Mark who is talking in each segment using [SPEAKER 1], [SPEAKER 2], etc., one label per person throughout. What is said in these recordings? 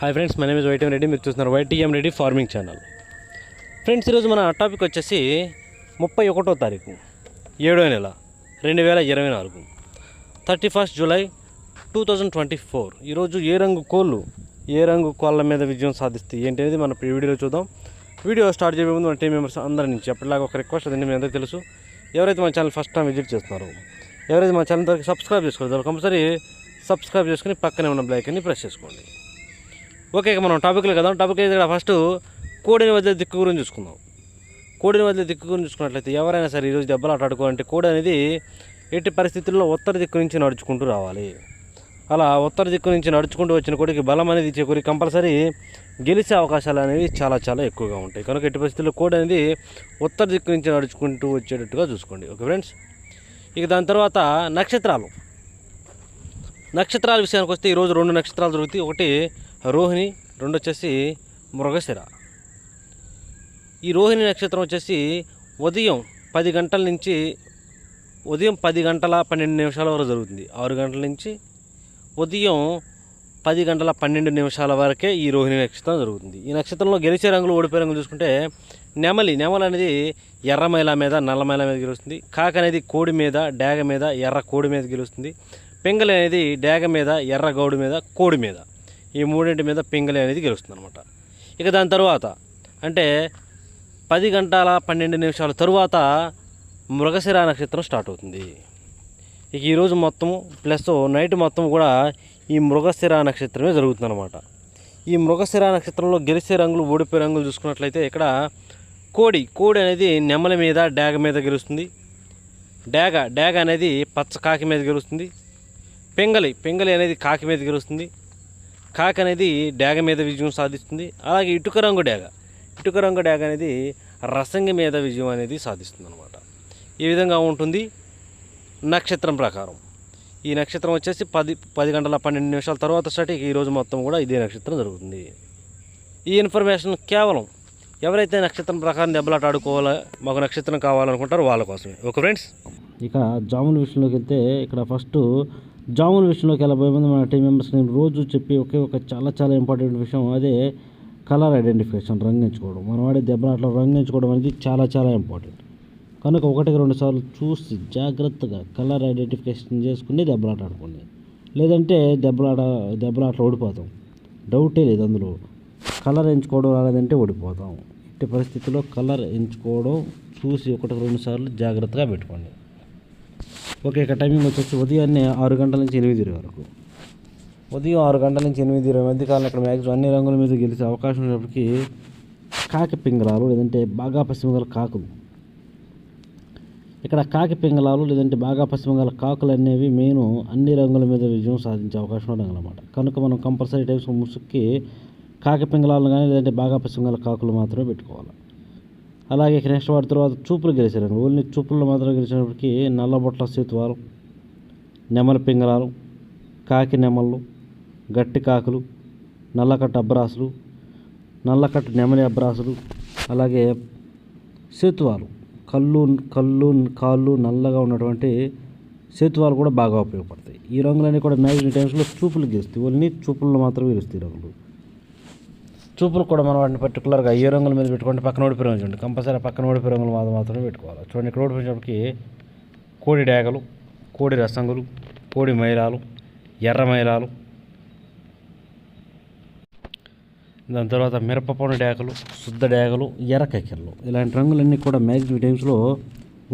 [SPEAKER 1] Hi friends, my name is YTM Reddy. మీరు చూస్తున్నారు YTM Reddy farming channel. Friends, ఈరోజు మన టాపిక్ వచ్చేసి 31వ తారీఖు 7వ నెల 2024, 31 జూలై 2024. ఈరోజు ఏ రంగు కోళ్ళ మీద విజయం సాధిస్తాయి ఏంటి అనేది మన వీడియోలో చూద్దాం. వీడియో స్టార్ట్ చేయే ముందు మన టీం మెంబర్స్ అందరి నుంచి ఎప్పటిలాగా ఒక రిక్వెస్ట్ అదండి. మీ అందరికీ తెలుసు, ఎవరైతే మన ఛానల్ ఫస్ట్ టైం విజిట్ చేస్తున్నారో, ఎవరైతే మన ఛానల్ వరకు సబ్స్క్రైబ్ చేసుకోవాలి, కంపల్సరీ సబ్స్క్రైబ్ చేసుకుని పక్కనే ఉన్న బెల్ ప్రెస్ చేసుకోండి. ఓకే, మనం టాపిక్లో కదా. టాపిక్ అయితే ఫస్ట్ కోడిని వదిలే దిక్కు గురించి చూసుకుందాం. కోడిని వదిలే దిక్కు గురించి చూసుకున్నట్లయితే ఎవరైనా సరే ఈరోజు దెబ్బలాట ఆడుకోవాలంటే కోడి అనేది ఎట్టి పరిస్థితుల్లో ఉత్తర దిక్కు నుంచి నడుచుకుంటూ రావాలి. అలా ఉత్తర దిక్కు నుంచి నడుచుకుంటూ వచ్చిన కోడికి బలం అనేది ఇచ్చే కోడి కంపల్సరీ గెలిచే అవకాశాలు అనేవి చాలా ఎక్కువగా ఉంటాయి. కనుక ఎట్టి పరిస్థితుల్లో కోడి అనేది ఉత్తర దిక్కు నుంచి నడుచుకుంటూ వచ్చేటట్టుగా చూసుకోండి. ఓకే ఫ్రెండ్స్, ఇక దాని తర్వాత నక్షత్రాల విషయానికి వస్తే ఈరోజు 2 నక్షత్రాలు దొరుకుతాయి. ఒకటి రోహిణి, 2 వచ్చేసి మృగశిర. ఈ రోహిణి నక్షత్రం వచ్చేసి ఉదయం 10 గంటల నుంచి ఉదయం 10 గంటల 12 నిమిషాల వరకు జరుగుతుంది. 6 గంటల నుంచి ఉదయం 10 గంటల 12 నిమిషాల వరకే ఈ రోహిణి నక్షత్రం జరుగుతుంది. ఈ నక్షత్రంలో గెలిచే రంగులు, ఓడిపోయే రంగులు చూసుకుంటే నెమలి అనేది ఎర్ర మైల మీద, నల్ల మైల మీద గెలుస్తుంది. కాక అనేది కోడి మీద, డేగ మీద, ఎర్ర కోడి మీద గెలుస్తుంది. పింగళి అనేది డేగ మీద, ఎర్ర గౌడు మీద, కోడి మీద, ఈ మూడింటి మీద పింగళి అనేది గెలుస్తుంది అనమాట. ఇక దాని తర్వాత అంటే 10 గంటల 12 నిమిషాల తరువాత మృగశిర నక్షత్రం స్టార్ట్ అవుతుంది. ఇక ఈరోజు మొత్తము ప్లస్ నైట్ మొత్తం కూడా ఈ మృగశిర నక్షత్రమే జరుగుతుందన్నమాట. ఈ మృగశిర నక్షత్రంలో గెలిచే రంగులు, ఓడిపోయే రంగులు చూసుకున్నట్లయితే ఇక్కడ కోడి అనేది నెమలి మీద, డేగ మీద గెలుస్తుంది. డేగ అనేది పచ్చ కాకి మీద గెలుస్తుంది. పింగళి అనేది కాకి మీద గెలుస్తుంది. కాకి అనేది డేగ మీద విజయం సాధిస్తుంది. అలాగే ఇటుక రంగు డేగ అనేది రసంగి మీద విజయం అనేది సాధిస్తుంది అనమాట. ఈ విధంగా ఉంటుంది నక్షత్రం ప్రకారం. ఈ నక్షత్రం వచ్చేసి 10 గంటల 12 నిమిషాల తర్వాత స్టార్ట్. ఈరోజు మొత్తం కూడా ఇదే నక్షత్రం జరుగుతుంది. ఈ ఇన్ఫర్మేషన్ కేవలం ఎవరైతే నక్షత్రం ప్రకారం దెబ్బలాట ఆడుకోవాలో, మాకు నక్షత్రం కావాలనుకుంటారో వాళ్ళ కోసమే. ఓకే ఫ్రెండ్స్, ఇక జాముల విషయంలోకి వెళ్తే ఇక్కడ ఫస్ట్ జాముల విషయంలోకి వెళ్ళబోయే ముందు మన టీం మెంబర్స్ నేను రోజు చెప్పి ఒక చాలా ఇంపార్టెంట్ విషయం, అదే కలర్ ఐడెంటిఫికేషన్, రంగు ఎంచుకోవడం. మనం వాడే దెబ్బలాటలో రంగు ఎంచుకోవడం అనేది చాలా ఇంపార్టెంట్. కనుక 1-2 సార్లు చూసి జాగ్రత్తగా కలర్ ఐడెంటిఫికేషన్ చేసుకుని దెబ్బలాట ఆడుకోండి. లేదంటే దెబ్బలాటలో ఓడిపోతాం, డౌటే లేదు అందులో. కలర్ ఎంచుకోవడం రాలేదంటే ఓడిపోతాం. ఇట్టి పరిస్థితుల్లో కలర్ ఎంచుకోవడం చూసి 1-2 సార్లు జాగ్రత్తగా పెట్టుకోండి. ఓకే, ఇక టైమింగ్ వచ్చేసి ఉదయాన్నే 6 గంటల నుంచి 8 వరకు. ఉదయం 6 గంటల నుంచి 8 మధ్య కాలం ఇక్కడ మ్యాక్సిమం అన్ని రంగుల మీద గెలిచే అవకాశం ఉన్నప్పటికీ కాకి పింగళాలు లేదంటే బాగా పశ్చిమగల కాకులు, ఇక్కడ కాకి పింగళాలు లేదంటే బాగా పశ్చిమగల కాకులు అనేవి మెయిన్ అన్ని రంగుల మీద విజయం సాధించే అవకాశం ఉన్నదన్నమాట. కనుక మనం కంపల్సరీ టైమ్స్ ముసుక్కి కాకి పింగళాలను కానీ లేదంటే బాగా పశ్చిమగల కాకులు మాత్రమే పెట్టుకోవాలి. అలాగే నెక్స్ట్ వాటి తర్వాత చూపులు గెలిచే రంగులు, ఓన్లీ చూపుల్లో మాత్రం గెలిచినప్పటికీ నల్లబొట్ల సేతువాలు, నెమలి పింగళాలు, కాకి నెమళ్ళు, గట్టి కాకులు, నల్లకట్ట అబ్రాసులు, నల్లకట్ట నెమలి అబ్రాసులు, అలాగే సేతువాలు, కాళ్ళు నల్లగా ఉన్నటువంటి సేతువాలు కూడా బాగా ఉపయోగపడతాయి. ఈ రంగులన్నీ కూడా మ్యాక్సిమం టైమ్స్లో చూపులు గెలుస్తాయి. ఓన్లీ చూపుల్లో మాత్రమే గెలుస్తాయి రంగులు. చూపులు కూడా మనం వాటిని పర్టికులర్గా ఏ రంగుల మీద పెట్టుకుంటే పక్కన ఓడిపోయే రంగు చూడండి, కంపల్సరీ పక్కన ఓడిపోయే రంగులు మాత్రమే పెట్టుకోవాలి. చూడండి, ఇక్కడ ఓడిపోయినప్పటికీ కోడి డేగలు, కోడి రసంగులు, కోడి మైలాలు, ఎర్ర మైలాలు, దాని తర్వాత మిరపపొన డేగలు, శుద్ధ డేగలు, ఎర్ర కక్కెరలు, ఇలాంటి రంగులన్నీ కూడా మ్యాక్సిమం టైమ్స్లో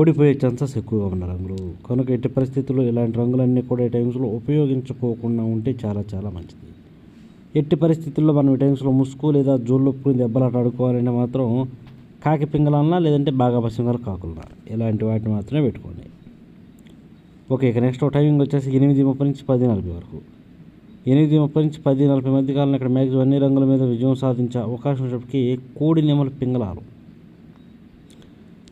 [SPEAKER 1] ఓడిపోయే ఛాన్సెస్ ఎక్కువగా ఉన్న రంగులు. కనుక ఎట్టి పరిస్థితుల్లో ఇలాంటి రంగులన్నీ కూడా ఈ టైమ్స్లో ఉపయోగించుకోకుండా ఉంటే చాలా మంచిది. ఎట్టి పరిస్థితుల్లో మనం ఈ టైమ్స్లో ముసుగు లేదా జోళ్ళొప్పుకుని దెబ్బలాట ఆడుకోవాలంటే మాత్రం కాకి పింగళాలన్నా లేదంటే బాగా పశ్చిమగల కాకులన్నా ఇలాంటి వాటిని మాత్రమే పెట్టుకోండి. ఓకే, ఇక నెక్స్ట్ టైమింగ్ వచ్చేసి 8:30 నుంచి 10:40 వరకు. 8:30 నుంచి 10:40 మధ్య కాలంలో ఇక్కడ మ్యాక్సిమం అన్ని రంగుల మీద విజయం సాధించే అవకాశం ఉన్నప్పటికీ కోడి నెమలి పింగళాలు,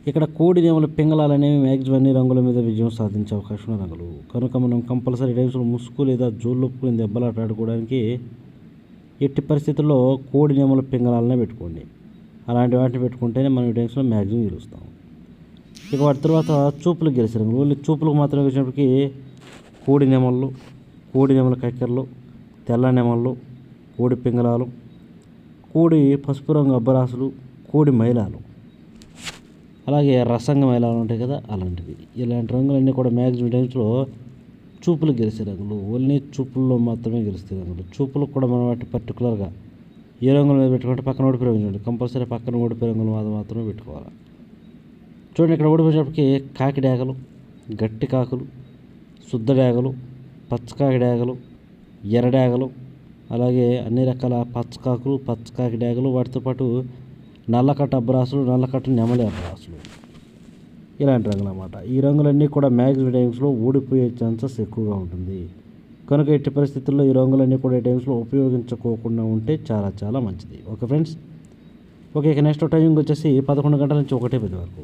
[SPEAKER 1] ఇక్కడ కోడి నెమలి పింగళాలు అనేవి మ్యాక్సిమం అన్ని రంగుల మీద విజయం సాధించే అవకాశం ఉన్న రంగులు. కనుక మనం కంపల్సరీ టైమ్స్లో ముసుగు లేదా జోళ్ళొప్పుకుని దెబ్బలాట ఆడుకోవడానికి ఎట్టి పరిస్థితుల్లో కోడి నెమలి పింగళాలనే పెట్టుకోండి. అలాంటి వాటిని పెట్టుకుంటేనే మనం ఈ టైమ్స్లో మ్యాక్సిమం గెలుస్తాం. ఇక వాటి తర్వాత చూపులు గెలిచే రంగులు, ఓన్లీ చూపులకు మాత్రమే గెలిచినప్పటికీ కోడి నెమళ్ళు, కోడి నెమల కక్కెరలు, తెల్ల నెమళ్ళు, కోడి పింగళాలు, కోడి పసుపు రంగు అబ్బరాసులు, కోడి మైలాలు, అలాగే రసంగ మైలాలు ఉంటాయి కదా అలాంటివి. ఇలాంటి రంగులన్నీ కూడా మ్యాక్సిమం టైమ్స్లో చూపులు గెలిచే రంగులు. ఓన్లీ చూపుల్లో మాత్రమే గెలుస్తాయి రంగులు. చూపులకు కూడా మనం వాటి పర్టికులర్గా ఏ రంగుల మీద పెట్టుకుంటే పక్కన ఓడిపోయి రంగులు కంపల్సరీ పక్కన ఓడిపోయే రంగులు మాత్రమే పెట్టుకోవాలి. చూడండి, ఇక్కడ ఓడిపోయేటప్పటికి కాకి డేగలు, గట్టి కాకులు, శుద్ధ డేగలు, పచ్చకాకి డేగలు, ఎర్ర డేగలు, అలాగే అన్ని రకాల పచ్చకాకులు, పచ్చకాకి డేగలు, వాటితో పాటు నల్లకట్ట అబ్బరాసులు, నల్లకట్ట నెమలి అబ్బరాసులు, ఇలాంటి రంగులు అన్నమాట. ఈ రంగులన్నీ కూడా మ్యాక్సిమం టైమ్స్లో ఓడిపోయే ఛాన్సెస్ ఎక్కువగా ఉంటుంది. కనుక ఎట్టి పరిస్థితుల్లో ఈ రంగులన్నీ కూడా ఈ టైమ్స్లో ఉపయోగించుకోకుండా ఉంటే చాలా చాలా మంచిది. Okay friends. ఓకే, ఇక నెక్స్ట్ టైమింగ్ వచ్చేసి 11 గంటల నుంచి 1:10 వరకు.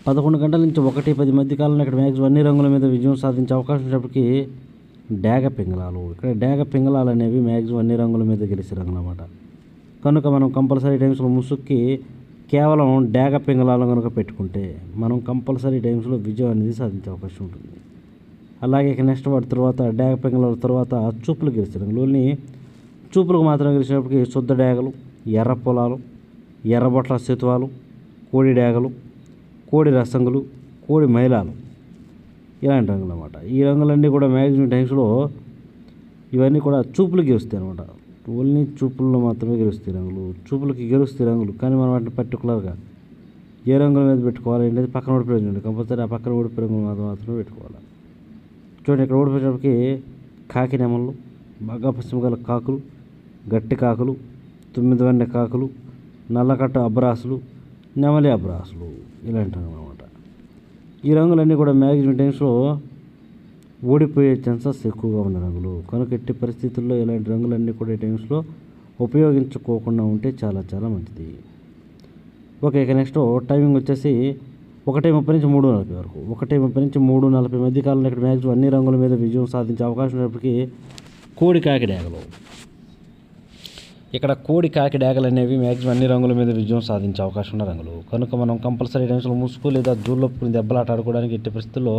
[SPEAKER 1] 11 గంటల నుంచి 1:10 మధ్య కాలంలో ఇక్కడ మ్యాక్సిమం అన్ని రంగుల మీద విజయం సాధించే అవకాశం ఉన్నప్పటికీ డేగ పింగళాలు, ఇక్కడ డేగ పింగళాలు అనేవి మ్యాక్సిమం అన్ని రంగుల మీద గెలిచే రంగులు అన్నమాట. కనుక మనం కంపల్సరీ టైమ్స్లో ముసుక్కి కేవలం డేగ పింగళాలు కనుక పెట్టుకుంటే మనం కంపల్సరీ టైమ్స్లో విజయం అనేది సాధించే అవకాశం ఉంటుంది. అలాగే ఇక నెక్స్ట్ వాటి తర్వాత డేగ పింగళాల తర్వాత చూపులు గెలిచే రంగులు. ఓన్లీ చూపులకు మాత్రం గెలిచినప్పటికీ శుద్ధ డేగలు, ఎర్ర పొలాలు, ఎర్రబొట్ల శతువాలు, కోడి డేగలు, కోడి రసంగులు, కోడి మైలాలు, ఇలాంటి రంగులు అన్నమాట. ఈ రంగులన్నీ కూడా మ్యాక్సిమం టైమ్స్లో ఇవన్నీ కూడా చూపులు గెలుస్తాయి అనమాట. ఓన్లీ చూపుల్లో మాత్రమే గెలుస్తాయి రంగులు. చూపులకి గెలుస్తాయి రంగులు, కానీ మనం వాటిని పర్టికులర్గా ఏ రంగుల మీద పెట్టుకోవాలి అనేది పక్కన ఓడిపోయి రంగులు కంపల్సరీ ఆ పక్కన ఓడిపోయి రంగులు మాత్రమే పెట్టుకోవాలి. చూడండి, ఇక్కడ ఓడిపోయేటప్పటికి కాకి నెమళ్ళు, బాగా పశ్చిమ గల కాకులు, గట్టి కాకులు, 9 వెండి కాకులు, నల్లకట్ట అబ్బరాసులు, నెమలి అబ్బరాసులు, ఇలాంటి రంగులు అనమాట. ఈ రంగులన్నీ కూడా మ్యాక్సిమం టైమ్స్లో ఓడిపోయే ఛాన్సెస్ ఎక్కువగా ఉన్న రంగులు. కనుక ఎట్టి పరిస్థితుల్లో ఇలాంటి రంగులన్నీ కూడా ఈ టైమ్స్లో ఉపయోగించుకోకుండా ఉంటే చాలా చాలా మంచిది. ఓకే, ఇక నెక్స్ట్ టైమింగ్ వచ్చేసి 1:30 నుంచి 3:40 వరకు. 1:30 నుంచి 3:40 మధ్య కాలంలో ఇక్కడ మ్యాక్సిమం అన్ని రంగుల మీద విజయం సాధించే అవకాశం ఉన్నప్పటికీ కోడి కాకి డేగలు, ఇక్కడ కోడి కాకి డేగలు అనేవి మ్యాక్సిమం అన్ని రంగుల మీద విజయం సాధించే అవకాశం ఉన్న రంగులు. కనుక మనం కంపల్సరీ టైమ్స్లో ముసుగు లేదా జూల్లో దెబ్బలాట ఆడుకోవడానికి ఎట్టి పరిస్థితుల్లో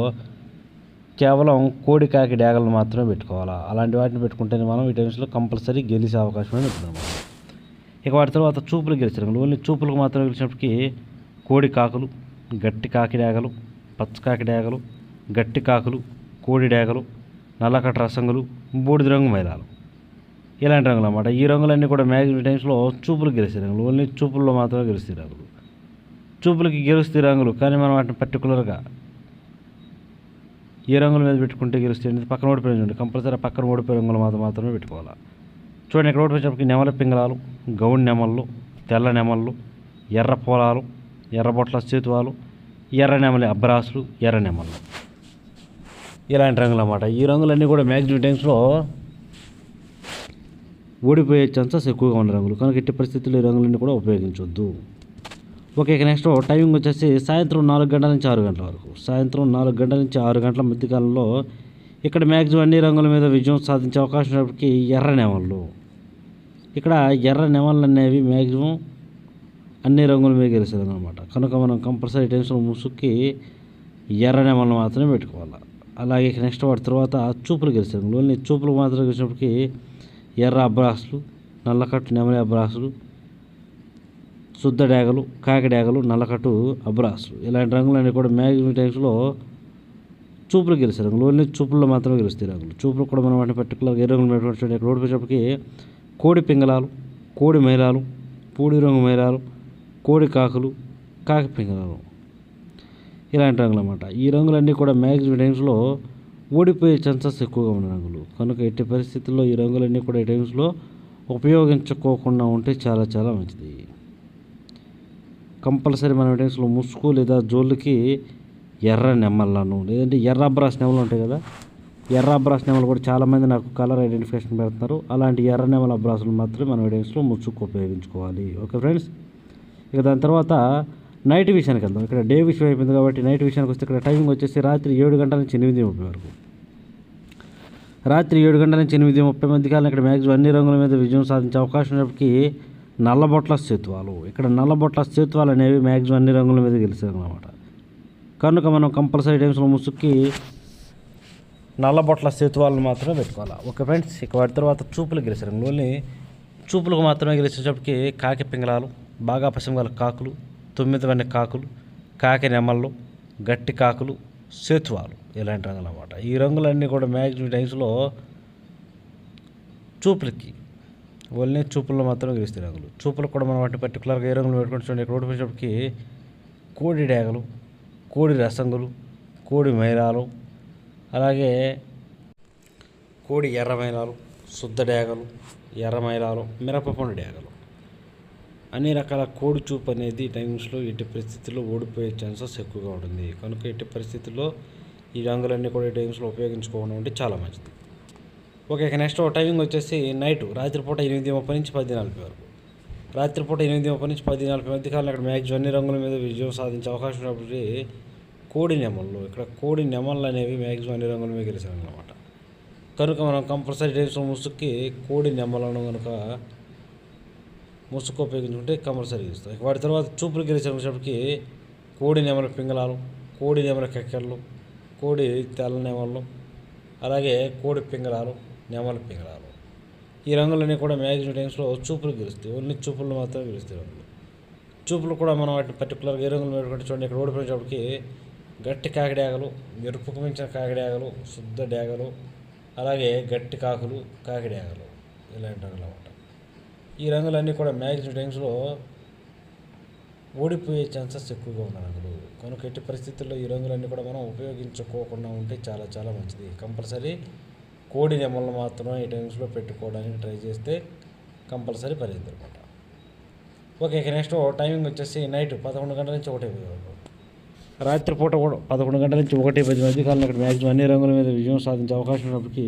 [SPEAKER 1] కేవలం కోడి కాకి డేగలను మాత్రమే పెట్టుకోవాలా. అలాంటి వాటిని పెట్టుకుంటేనే మనం ఈ టైమ్స్లో కంపల్సరీ గెలిచే అవకాశం ఉంటుంది. ఇక వాటి తర్వాత చూపులు గెలిచే రంగులు. ఓన్లీ చూపులకు మాత్రమే గెలిచినప్పటికీ కోడి కాకులు, గట్టి కాకి డేగలు, పచ్చకాకి డేగలు, గట్టి కాకులు, కోడి డేగలు, నల్లకట్ట రసంగులు, బూడిద రంగు మైలాలు, ఇలాంటి రంగులు అన్నమాట. ఈ రంగులన్నీ కూడా మ్యాక్సిమం టైమ్స్లో చూపులు గెలిచే రంగులు. ఓన్లీ చూపుల్లో మాత్రమే గెలుస్తాయి రంగులు. చూపులకి గెలుస్తాయి రంగులు, కానీ మనం వాటిని పర్టికులర్గా ఏ రంగుల మీద పెట్టుకుంటే గెలుస్తాయి అనేది పక్కన ఓడిపోయి చూడండి కంపల్సరీ పక్కన ఓడిపోయే రంగులు మాత్రమే పెట్టుకోవాలి. చూడండి, ఇక్కడ ఓడిపోయేటప్పటికి నెమలి పింగళాలు, గౌడి నెమళ్ళు, తెల్ల నెమళ్ళు, ఎర్ర పొలాలు, ఎర్రబొట్ల చేతువాలు, ఎర్ర నెమలి అబ్బరాసులు, ఎర్ర నెమళ్ళు, ఇలాంటి రంగులు అన్నమాట. ఈ రంగులన్నీ కూడా మ్యాక్సిమం టైమ్స్లో ఓడిపోయే ఛాన్సెస్ ఎక్కువగా ఉన్న రంగులు. కనుక ఎట్టి పరిస్థితుల్లో ఈ రంగులన్నీ కూడా ఉపయోగించవద్దు. ఓకే, ఇక నెక్స్ట్ టైమింగ్ వచ్చేసి సాయంత్రం 4 గంటల నుంచి 6 గంటల వరకు. సాయంత్రం 4 గంటల నుంచి 6 గంటల మధ్యకాలంలో ఇక్కడ మ్యాక్సిమం అన్ని రంగుల మీద విజయం సాధించే అవకాశం ఉన్నప్పటికీ ఎర్ర నెమళ్ళు, ఇక్కడ ఎర్ర నెమళ్ళు అనేవి మ్యాక్సిమం అన్ని రంగుల మీద గెలిచే రంగులు అనమాట. కనుక మనం కంపల్సరీ టైమ్స్లో ముసుక్కి ఎర్ర నెమళ్ళు మాత్రమే పెట్టుకోవాలి. అలాగే నెక్స్ట్ వాటి తర్వాత చూపులు గెలిచే రంగులు. ఓన్లీ చూపులు మాత్రం గెలిచినప్పటికీ ఎర్ర అబ్బరాసులు, నల్లకట్టు నెమలి అబ్బరాసులు, శుద్ధ డేగలు, కాకి డేగలు, నల్లకట్టు అబ్బరాసులు, ఇలాంటి రంగులన్నీ కూడా మ్యాక్సిమం టైమ్స్లో చూపులు గెలిచే రంగులు. ఓన్లీ చూపుల్లో మాత్రమే గెలుస్తాయి రంగులు. చూపులు కూడా మనం వాటిని పర్టికులర్గా ఏ రంగులు పెట్టుకోవచ్చు. ఇక్కడ ఓడిపోయేటప్పటికి కోడి పింగళాలు, కోడి మైలాలు, పూడి రంగు మైలాలు, కోడి కాకులు, కాకి పింగళాలు, ఇలాంటి రంగులు అన్నమాట. ఈ రంగులన్నీ కూడా మ్యాక్సిమం టైమ్స్లో ఓడిపోయే ఛాన్సెస్ ఎక్కువగా ఉన్న రంగులు. కనుక ఎట్టి పరిస్థితుల్లో ఈ రంగులన్నీ కూడా ఈ టైమ్స్లో ఉపయోగించుకోకుండా ఉంటే చాలా చాలా మంచిది. కంపల్సరీ మనం టైమ్స్లో ముసుగు లేదా జోళ్ళకి ఎర్ర నెమళ్ళను లేదంటే ఎర్ర అబ్బరాస్ నెమలు ఉంటాయి కదా, ఎర్ర అబ్బరాస్ నెమలు కూడా చాలామంది నాకు కలర్ ఐడెంటిఫికేషన్ పెడుతున్నారు. అలాంటి ఎర్ర నెమల అబ్బరాసులు మాత్రమే మనం టైమ్స్లో ముసుగు ఉపయోగించుకోవాలి. Okay friends. ఇక దాని తర్వాత నైట్ విషయానికి వెళ్దాం. ఇక్కడ డే విషయం అయిపోయింది కాబట్టి నైట్ విషయానికి వస్తే ఇక్కడ టైమింగ్ వచ్చేసి రాత్రి 7 గంటల నుంచి 8:30 వరకు. రాత్రి 7 గంటల నుంచి 8:30 మధ్య కాలం ఇక్కడ మ్యాక్సిమం అన్ని రంగుల మీద విజయం సాధించే అవకాశం ఉన్నప్పటికీ నల్లబొట్ల సేతువాలు, ఇక్కడ నల్లబొట్ల సేతువాలు అనేవి మ్యాక్సిమం అన్ని రంగుల మీద గెలిచారు అన్నమాట. కనుక మనం కంపల్సరీ టైమ్స్లో ముసుక్కి నల్లబొట్ల సేతువాలను మాత్రమే పెట్టుకోవాలి. ఓకే ఫ్రెండ్స్, ఇక వాటి తర్వాత చూపులు గెలిచారు. ఓన్లీ చూపులకు మాత్రమే గెలిచేటప్పటికి కాకి పింగళాలు, బాగా పశ్చిమగల కాకులు, 9 వన్నె కాకులు, కాకి నెమళ్ళు, గట్టి కాకులు, సేతువాలు ఇలాంటి రంగులు అన్నమాట. ఈ రంగులన్నీ కూడా మ్యాక్సిమం టైమ్స్లో చూపులకి ఓన్లీ చూపుల్లో మాత్రమే గెలుస్తాయి రంగులు. చూపులకు కూడా మనం వాటిని పర్టికులర్గా ఏ రంగులు పెట్టుకుంటే చూడండి. ఇక్కడ రోడ్డు పోయేటప్పటికి కోడి డేగలు, కోడి రసంగులు, కోడి మైలాలు, అలాగే కోడి ఎర్ర మైలాలు, శుద్ధ డేగలు, ఎర్ర మైలాలు, మిరపపండు డేగలు, అన్ని రకాల కోడి చూపు అనేది టైమ్స్లో ఎట్టి పరిస్థితుల్లో ఓడిపోయే ఛాన్సెస్ ఎక్కువగా ఉంటుంది. కనుక ఎట్టి పరిస్థితుల్లో ఈ రంగులన్నీ కూడా ఈ టైమ్స్లో ఉపయోగించుకోవడం అంటే చాలా మంచిది. ఓకే, ఇక నెక్స్ట్ టైమింగ్ వచ్చేసి నైటు రాత్రిపూట 8:30 నుంచి 10:40 వరకు. రాత్రిపూట 8:30 నుంచి 10:40 మధ్య కాలంలో ఇక్కడ మ్యాక్సిమం అన్ని రంగుల మీద విజయం సాధించే అవకాశం ఉన్నప్పుడు కోడి నెమళ్ళు, ఇక్కడ కోడి నెమళ్ళు అనేవి మ్యాక్సిమం అన్ని రంగుల మీద గెలిచారు అన్నమాట. కనుక మనం కంపల్సరీ టైమ్స్లో ముసుగుకి కోడి నెమలను కనుక ముసుగు ఉపయోగించుకుంటే కంపల్సరీ గెలుస్తాం. ఇక వాటి తర్వాత చూపులు గెలిచేటప్పటికి కోడి నెమల పింగళాలు, కోడి నెమల కెక్కెర్లు, కోడి తెల్ల నెమళ్ళు, అలాగే కోడి పింగళాలు, నెమల పింగళాలు, ఈ రంగులన్నీ కూడా మ్యాక్సిమం టైమ్స్లో చూపులు గెలుస్తాయి. ఓన్లీ చూపులు మాత్రమే గెలుస్తాయి రంగులు. చూపులు కూడా మనం వాటిని పర్టికులర్గా ఏ రంగులు పెట్టుకుంటే చూడండి. ఇక్కడ ఓడిపోయేటప్పటికి గట్టి కాకిడేగలు, మెరుపుకు మించిన కాకిడేగలు, శుద్ధ డేగలు, అలాగే గట్టి కాకులు, కాకిడేగలు ఇలాంటి రంగులు అన్నమాట. ఈ రంగులన్నీ కూడా మ్యాక్సిమం టైమ్స్లో ఓడిపోయే ఛాన్సెస్ ఎక్కువగా ఉన్న రంగులు. కనుక ఎట్టి పరిస్థితుల్లో ఈ రంగులన్నీ కూడా మనం ఉపయోగించుకోకుండా ఉంటే చాలా చాలా మంచిది. కంపల్సరీ కోడి నెమలను మాత్రమే ఈ టైమ్స్లో పెట్టుకోవడానికి ట్రై చేస్తే కంపల్సరీ పనిచేద్ది అనమాట. ఓకే, ఇక నెక్స్ట్ టైమింగ్ వచ్చేసి నైట్ 11 గంటల నుంచి 1:10 వరకు. రాత్రిపూట కూడా 11 గంటల నుంచి 1:10 మధ్య కాలంలో ఇక్కడ మ్యాక్సిమం అన్ని రంగుల మీద విజయం సాధించే అవకాశం ఉన్నప్పటికీ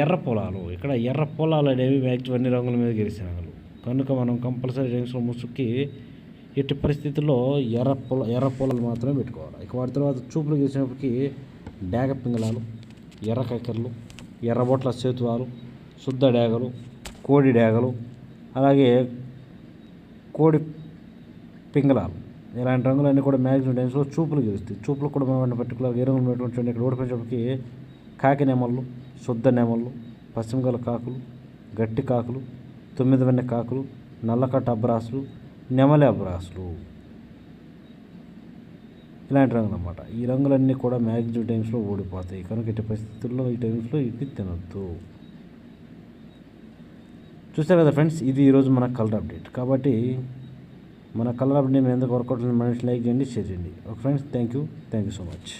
[SPEAKER 1] ఎర్ర పొలాలు, ఇక్కడ ఎర్ర పొలాలు అనేవి మ్యాక్సిమం అన్ని రంగుల మీద గెలిచే రంగులు. కనుక మనం కంపల్సరీ టైమ్స్లో ముసుగుకి ఎట్టి పరిస్థితుల్లో ఎర్ర పొలాలు మాత్రమే పెట్టుకోవాలి. ఇక వాటి తర్వాత చూపులు గెలిచినప్పటికీ డేగ పింగళాలు, ఎర్ర కక్కెరలు, ఎర్రబొట్ల సేతువాలు, శుద్ధ డేగలు, కోడి డేగలు, అలాగే కోడి పింగళాలు ఇలాంటి రంగులన్నీ కూడా మ్యాక్సిమం టైమ్స్లో చూపులు గెలుస్తాయి. చూపులు కూడా మనం పర్టికులర్గా ఏ రంగులు పెట్టుకుంటే ఇక్కడ ఓడిపోయేటప్పటికి కాకి నెమళ్ళు, శుద్ధ నెమళ్ళు, పశ్చిమగల కాకులు, గట్టి కాకులు, 9 వన్నె కాకులు, నల్లకట్ట అబ్రాసులు, నెమలి అబ్రాసులు ఇలాంటి రంగులు అన్నమాట. ఈ రంగులన్నీ కూడా మ్యాక్సిమం టైమ్స్లో ఓడిపోతాయి. కనుక ఎట్టి పరిస్థితుల్లో ఈ టైమ్స్లో ఇవి తినొద్దు. చూస్తారు కదా ఫ్రెండ్స్, ఇది ఈరోజు మన కలర్ అప్డేట్. కాబట్టి మన కలర్ అప్డేట్ నేను ఎందుకు వర్కౌట్ మనిషి లైక్ చేయండి, షేర్ చేయండి. Okay friends, thank you so much.